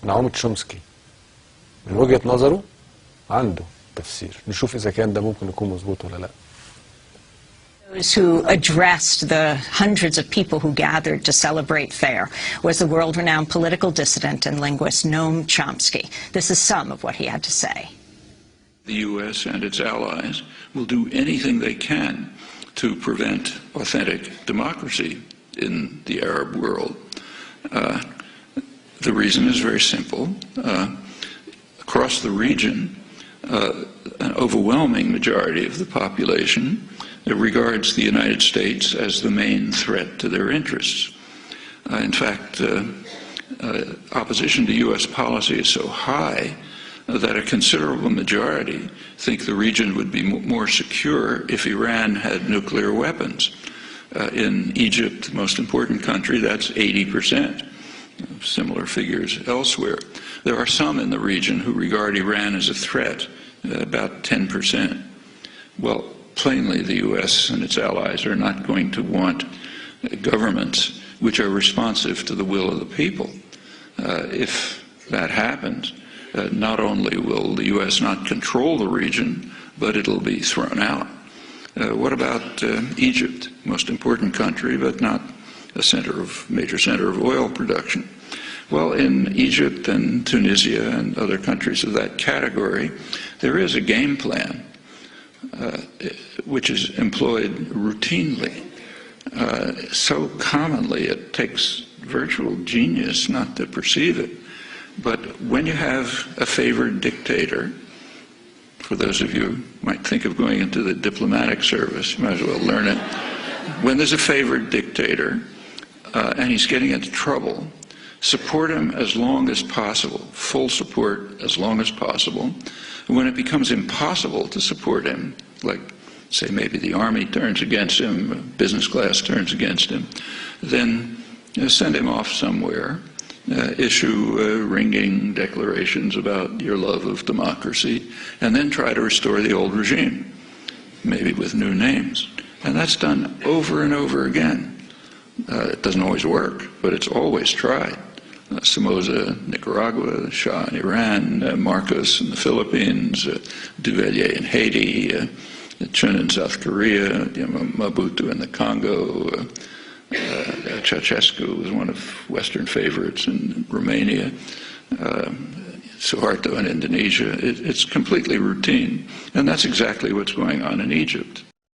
نعوم تشومسكي من وجهة نظره عنده تفسير، نشوف إذا كان ده ممكن يكون مظبوط ولا لا. Those who addressed the hundreds of people who gathered to celebrate FAIR was the world-renowned political dissident and linguist Noam Chomsky. This is some of what he had to say. The U.S. and its allies will do anything they can to prevent authentic democracy in the Arab world. The reason is very simple. Across the region, an overwhelming majority of the population regards the United States as the main threat to their interests. In fact, opposition to U.S. policy is so high that a considerable majority think the region would be more secure if Iran had nuclear weapons. In Egypt, the most important country, that's 80%. Similar figures elsewhere. There are some in the region who regard Iran as a threat, about 10%. Well, plainly the U.S. and its allies are not going to want governments which are responsive to the will of the people. If that happens, not only will the U.S. not control the region, but it'll be thrown out. What about Egypt, most important country, but not a major center of oil production? Well, in Egypt and Tunisia and other countries of that category, there is a game plan which is employed routinely, so commonly it takes virtual genius not to perceive it. But when you have a favored dictator, for those of you who might think of going into the diplomatic service, you might as well learn it. When there's a favored dictator and he's getting into trouble, support him as long as possible, full support as long as possible. When it becomes impossible to support him, like say maybe the army turns against him, business class turns against him, then send him off somewhere. Issue ringing declarations about your love of democracy, and then try to restore the old regime, maybe with new names. And that's done over and over again. It doesn't always work, but it's always tried. Somoza, Nicaragua, Shah in Iran, Marcos in the Philippines, Duvalier in Haiti, Chun in South Korea, Mobutu in the Congo, Ceausescu was one of Western favorites in Romania, Suharto in Indonesia. It's completely routine, and that's exactly what's going on in Egypt.